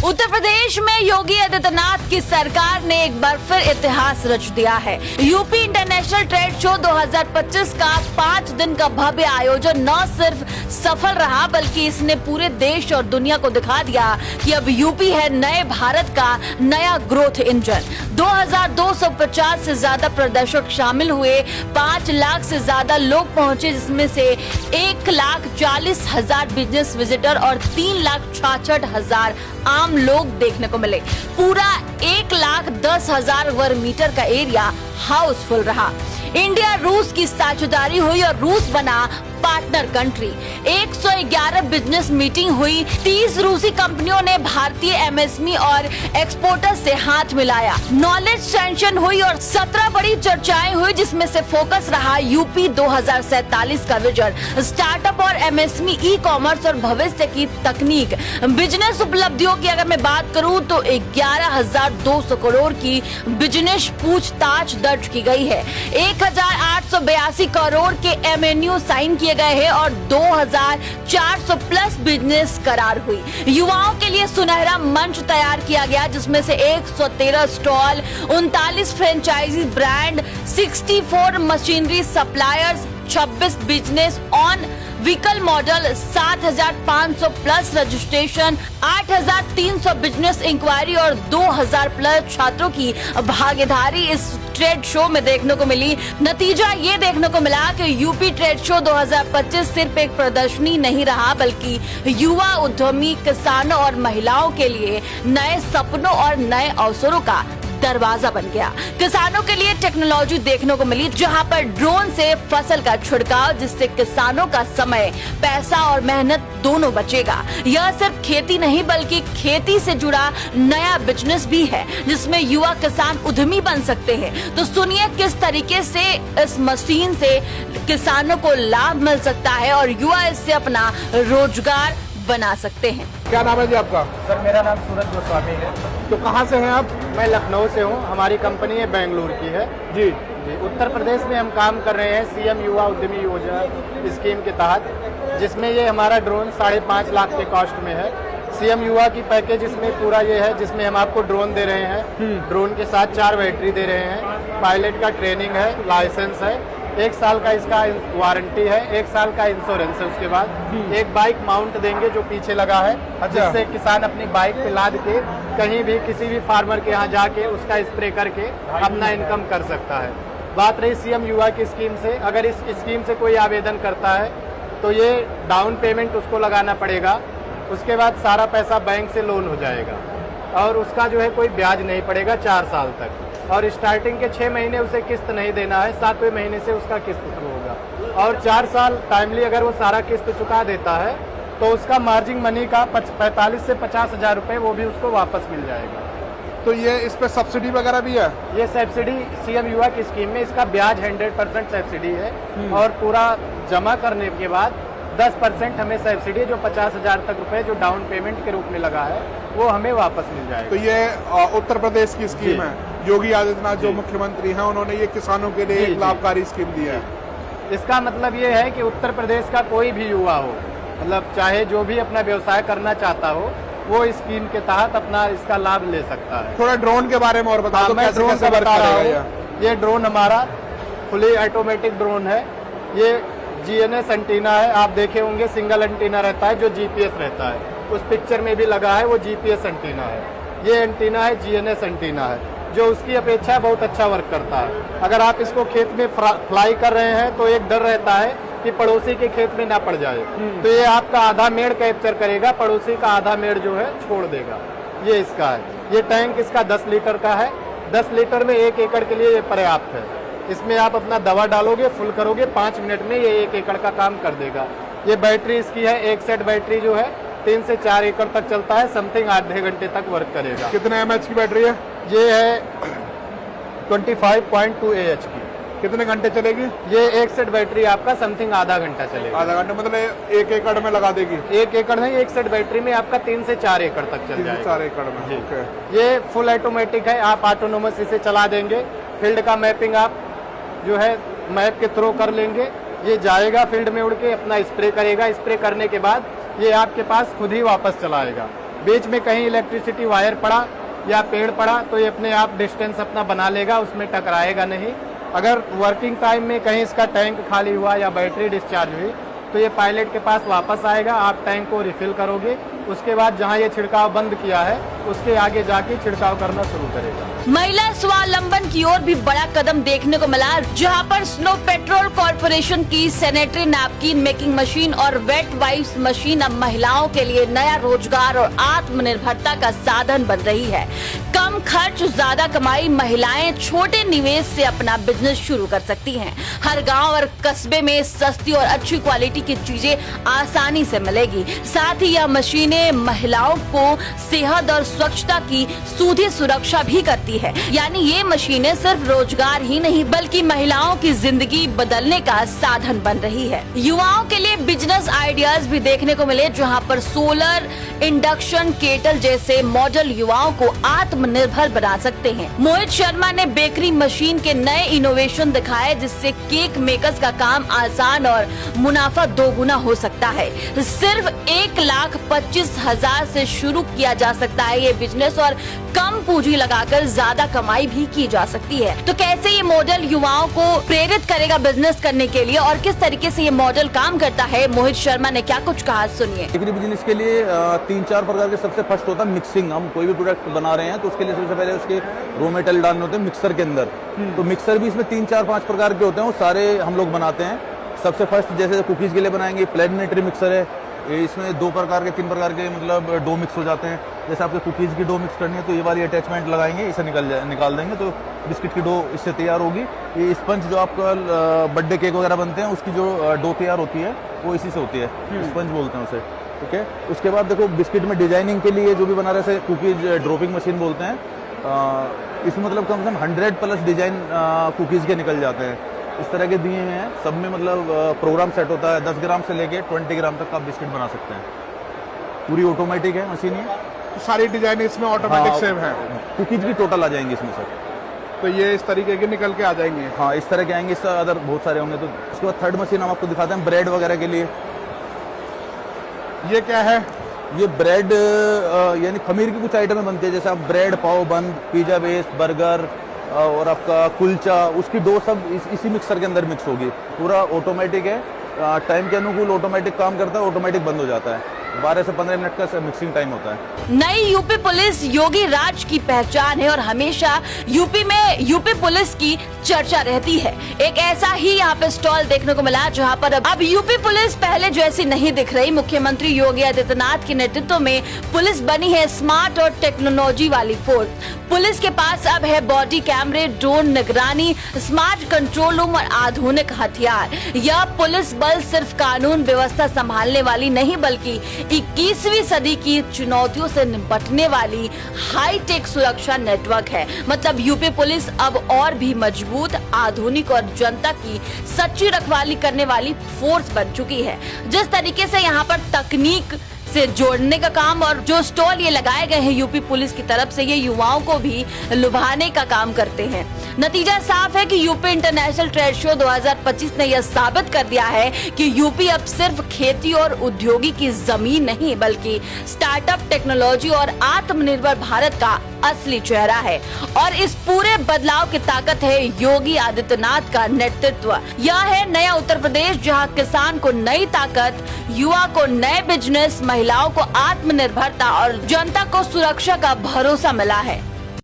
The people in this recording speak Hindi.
उत्तर प्रदेश में योगी आदित्यनाथ की सरकार ने एक बार फिर इतिहास रच दिया है। यूपी इंटरनेशनल ट्रेड शो 2025 का 5 दिन का भव्य आयोजन न सिर्फ सफल रहा बल्कि इसने पूरे देश और दुनिया को दिखा दिया कि अब यूपी है नए भारत का नया ग्रोथ इंजन। 2250 से ज्यादा प्रदर्शक शामिल हुए, 5 लाख से ज्यादा लोग पहुंचे, जिसमें से 1,40,000 बिजनेस विजिटर और 3,66,000 आम लोग देखने को मिले। पूरा 1,10,000 वर्ग मीटर का एरिया हाउसफुल रहा। इंडिया रूस की साझेदारी हुई और रूस बना पार्टनर कंट्री। 111 बिजनेस मीटिंग हुई। 30 रूसी कंपनियों ने भारतीय एमएसएमई और एक्सपोर्टर्स से हाथ मिलाया। नॉलेज सेशन हुई और 17 बड़ी चर्चाएं हुई, जिसमें से फोकस रहा यूपी 2047 का विजन, स्टार्टअप और एमएसएमई, ई कॉमर्स और भविष्य की तकनीक। बिजनेस उपलब्धियों की अगर मैं बात करूं तो 11,200 करोड़ की बिजनेस पूछताछ दर्ज की गई है। 1,882 करोड़ के एमएनयू साइन किए गए हैं और 2,400 प्लस बिजनेस करार हुई। युवाओं के लिए सुनहरा मंच तैयार किया गया, जिसमें से 113 stall, 39 franchisee brand, 64 machinery suppliers, 26 business on vehicle model, 7,500 plus registration, 8,300 business inquiry और 2,000 प्लस छात्रों की भागीदारी इस ट्रेड शो में देखने को मिली। नतीजा ये देखने को मिला कि यूपी ट्रेड शो 2025 सिर्फ एक प्रदर्शनी नहीं रहा बल्कि युवा उद्यमी, किसानों और महिलाओं के लिए नए सपनों और नए अवसरों का दरवाजा बन गया। किसानों के लिए टेक्नोलॉजी देखने को मिली, जहां पर ड्रोन से फसल का छिड़काव, जिससे किसानों का समय, पैसा और मेहनत दोनों बचेगा। यह सिर्फ खेती नहीं बल्कि खेती से जुड़ा नया बिजनेस भी है, जिसमें युवा किसान उद्यमी बन सकते हैं। तो सुनिए किस तरीके से इस मशीन से किसानों को लाभ मिल सकता है और युवा इससे अपना रोजगार बना सकते हैं। क्या नाम है जी आपका? सर मेरा नाम सूरज गोस्वामी है। तो कहाँ से हैं आप? मैं लखनऊ से हूँ। हमारी कंपनी है बेंगलुरु की है। जी जी, उत्तर प्रदेश में हम काम कर रहे हैं सीएम युवा उद्यमी योजना स्कीम के तहत, जिसमें ये हमारा ड्रोन 5.5 लाख के कॉस्ट में है। सीएम युवा की पैकेज इसमें पूरा ये है, जिसमें हम आपको ड्रोन दे रहे हैं, ड्रोन के साथ 4 बैटरी दे रहे हैं, पायलट का ट्रेनिंग है, लाइसेंस है, 1 साल का इसका वारंटी है, 1 साल का इंश्योरेंस है। उसके बाद एक बाइक माउंट देंगे जो पीछे लगा है, जिससे किसान अपनी बाइक पे लाद के कहीं भी किसी भी फार्मर के यहाँ जाके उसका स्प्रे करके अपना इनकम कर सकता है। बात रही सीएम युवा की स्कीम से, अगर इस स्कीम से कोई आवेदन करता है तो ये डाउन पेमेंट उसको लगाना पड़ेगा। उसके बाद सारा पैसा बैंक से लोन हो जाएगा और उसका जो है कोई ब्याज नहीं पड़ेगा 4 साल तक। और स्टार्टिंग के 6 महीने उसे किस्त नहीं देना है, 7वें महीने से उसका किस्त शुरू होगा। और 4 साल टाइमली अगर वो सारा किस्त चुका देता है तो उसका मार्जिन मनी का 45 से 50 हज़ार रुपये वो भी उसको वापस मिल जाएगा। तो ये इस पे सब्सिडी वगैरह भी है? ये सब्सिडी सीएम युवा की स्कीम में इसका ब्याज 100% सब्सिडी है और पूरा जमा करने के बाद 10% हमें सब्सिडी, जो 50,000 तक रुपए जो डाउन पेमेंट के रूप में लगा है, वो हमें वापस मिल जाएगा। तो ये उत्तर प्रदेश की स्कीम है। योगी आदित्यनाथ जो मुख्यमंत्री हैं, उन्होंने ये किसानों के लिए एक लाभकारी स्कीम दी है। इसका मतलब ये है कि उत्तर प्रदेश का कोई भी युवा हो, मतलब चाहे जो भी अपना व्यवसाय करना चाहता हो, वो इस स्कीम के तहत अपना इसका लाभ ले सकता है। थोड़ा ड्रोन के बारे में और बता दो। मैं ड्रोन का बता रहा हूँ। ये ड्रोन हमारा फुली ऑटोमेटिक ड्रोन है। ये जीएनएस एंटीना है, आप देखे होंगे सिंगल एंटीना रहता है जो जीपीएस रहता है, उस पिक्चर में भी लगा है, वो जीपीएस एंटीना है। ये एंटीना है जीएनएस एंटीना है, जो उसकी अपेक्षा बहुत अच्छा वर्क करता है। अगर आप इसको खेत में फ्लाई कर रहे हैं तो एक डर रहता है कि पड़ोसी के खेत में ना पड़ जाए, तो ये आपका आधा मेड़ कैप्चर करेगा, पड़ोसी का आधा मेड़ जो है छोड़ देगा। ये इसका है। ये टैंक इसका 10 लीटर का है। 10 लीटर में 1 एकड़ के लिए ये पर्याप्त है। इसमें आप अपना दवा डालोगे, फुल करोगे, 5 मिनट में ये 1 एकड़ का काम कर देगा। ये बैटरी इसकी है, एक सेट बैटरी जो है 3 से 4 एकड़ तक चलता है, समथिंग आधे घंटे तक वर्क करेगा। कितने एमएच की बैटरी है? ये है 25.2 AH की। कितने घंटे चलेगी? ये एक सेट बैटरी आपका समथिंग आधा घंटा चलेगा। आधा घंटा मतलब 1 एकड़ में लगा देगी? 1 एकड़ नहीं, एक सेट बैटरी में आपका 3 से 4 एकड़ तक चल जाएगा। 4 एकड़ में जी। ये फुल ऑटोमेटिक है, आप ऑटोनोमस इसे चला देंगे। फील्ड का मैपिंग आप जो है मैप के थ्रू कर लेंगे। ये जाएगा फील्ड में उड़ के अपना स्प्रे करेगा। स्प्रे करने के बाद ये आपके पास खुद ही वापस चलाएगा। बीच में कहीं इलेक्ट्रिसिटी वायर पड़ा या पेड़ पड़ा तो ये अपने आप डिस्टेंस अपना बना लेगा, उसमें टकराएगा नहीं। अगर वर्किंग टाइम में कहीं इसका टैंक खाली हुआ या बैटरी डिस्चार्ज हुई तो ये पायलट के पास वापस आएगा, आप टैंक को रिफिल करोगे, उसके बाद जहां ये छिड़काव बंद किया है उसके आगे जाके छिड़काव करना शुरू करेगा। महिला स्वावलंबन की ओर भी बड़ा कदम देखने को मिला, जहां पर स्नो पेट्रोल कॉर्पोरेशन की सैनिटरी नैपकिन मेकिंग मशीन और वेट वाइप्स मशीन अब महिलाओं के लिए नया रोजगार और आत्मनिर्भरता का साधन बन रही है। कम खर्च ज्यादा कमाई, महिलाएं छोटे निवेश से अपना बिजनेस शुरू कर सकती हैं। हर गांव और कस्बे में सस्ती और अच्छी क्वालिटी की चीजें आसानी से मिलेगी। साथ ही यह मशीनें महिलाओं को सेहत और स्वच्छता की सीधी सुरक्षा भी करती है। यानी ये मशीनें सिर्फ रोजगार ही नहीं बल्कि महिलाओं की जिंदगी बदलने का साधन बन रही है। युवाओं के लिए बिजनेस आइडियाज भी देखने को मिले, जहां पर सोलर इंडक्शन केटल जैसे मॉडल युवाओं को आत्मनिर्भर बना सकते हैं। मोहित शर्मा ने बेकरी मशीन के नए इनोवेशन दिखाए, जिससे केक मेकर्स का काम आसान और मुनाफा दोगुना हो सकता है। सिर्फ 1,25,000 से शुरू किया जा सकता है ये बिजनेस और कम पूंजी लगाकर ज्यादा कमाई भी की जा सकती है। तो कैसे ये मॉडल युवाओं को प्रेरित करेगा बिजनेस करने के लिए और किस तरीके से ये मॉडल काम करता है, मोहित शर्मा ने क्या कुछ कहा, सुनिए। बेकरी बिजनेस के लिए 3-4 प्रकार के सबसे फर्स्ट होता है मिक्सिंग। हम कोई भी प्रोडक्ट बना रहे हैं तो उसके लिए सबसे पहले उसके रॉ मटेरियल डालने होते हैं मिक्सर के अंदर। तो मिक्सर भी इसमें 3-4-5 प्रकार के होते हैं, वो सारे हम लोग बनाते हैं। सबसे फर्स्ट जैसे कुकीज के लिए बनाएंगे प्लेनेटरी मिक्सर है, इसमें 2 प्रकार के 3 प्रकार के मतलब डो मिक्स हो जाते हैं। जैसे आपके कुकीज़ की डो मिक्स करनी है तो ये वाली अटैचमेंट लगाएंगे, इसे निकाल देंगे तो बिस्किट की डो इससे तैयार होगी। ये स्पंज जो आपका बर्थडे केक वगैरह बनते हैं उसकी जो डो तैयार होती है वो इसी से होती है, स्पंज बोलते हैं उसे। ठीक है, उसके बाद देखो बिस्किट में डिजाइनिंग के लिए जो भी बना रहे से कुकीज ड्रॉपिंग मशीन बोलते हैं। इसमें मतलब कम से कम 100+ डिजाइन कुकीज़ के निकल जाते हैं। इस तरह के दिए हुए हैं, सब में मतलब प्रोग्राम सेट होता है। 10 ग्राम से लेके 20 ग्राम तक आप बिस्किट बना सकते हैं। पूरी ऑटोमेटिक है मशीन ये। तो सारी डिजाइन इसमें ऑटोमेटिक सेव है। कुकीज भी टोटल आ जाएंगे इसमें सर। तो ये इस तरीके के निकल के आ जाएंगे। हाँ, इस तरह के आएंगे, इससे अदर बहुत सारे होंगे। तो उसके बाद थर्ड मशीन हम आपको दिखाते हैं ब्रेड वगैरह के लिए। ये क्या है? ये ब्रेड यानी खमीर की कुछ आइटमें बनती है, जैसे आप ब्रेड, पाव बन, पिज्जा बेस, बर्गर और आपका कुलचा, उसकी डो सब इसी मिक्सर के अंदर मिक्स होगी। पूरा ऑटोमेटिक है, टाइम के अनुकूल ऑटोमेटिक काम करता है, ऑटोमेटिक बंद हो जाता है। 12 से 15 मिनट का मिक्सिंग टाइम होता है। नई यूपी पुलिस योगी राज की पहचान है और हमेशा यूपी में यूपी पुलिस की चर्चा रहती है। एक ऐसा ही यहाँ पे स्टॉल देखने को मिला, जहाँ पर अब यूपी पुलिस पहले जैसी नहीं दिख रही। मुख्यमंत्री योगी आदित्यनाथ के नेतृत्व में पुलिस बनी है स्मार्ट और टेक्नोलॉजी वाली फोर्स। पुलिस के पास अब है बॉडी कैमरे, ड्रोन निगरानी, स्मार्ट कंट्रोल रूम और आधुनिक हथियार। यह पुलिस बल सिर्फ कानून व्यवस्था संभालने वाली नहीं बल्कि 21वीं सदी की चुनौतियों से निपटने वाली हाईटेक सुरक्षा नेटवर्क है। मतलब यूपी पुलिस अब और भी मजबूत, आधुनिक और जनता की सच्ची रखवाली करने वाली फोर्स बन चुकी है। जिस तरीके से यहाँ पर तकनीक से जोड़ने का काम और जो स्टॉल ये लगाए गए हैं यूपी पुलिस की तरफ से, ये युवाओं को भी लुभाने का काम करते हैं। नतीजा साफ है कि यूपी इंटरनेशनल ट्रेड शो 2025 ने यह साबित कर दिया है कि यूपी अब सिर्फ खेती और उद्योगी की जमीन नहीं बल्कि स्टार्टअप, टेक्नोलॉजी और आत्मनिर्भर भारत का असली चेहरा है। और इस पूरे बदलाव की ताकत है योगी आदित्यनाथ का नेतृत्व। यह है नया उत्तर प्रदेश, जहां किसान को नई ताकत, युवा को नए बिजनेस, महिलाओं को आत्मनिर्भरता और जनता को सुरक्षा का भरोसा मिला है।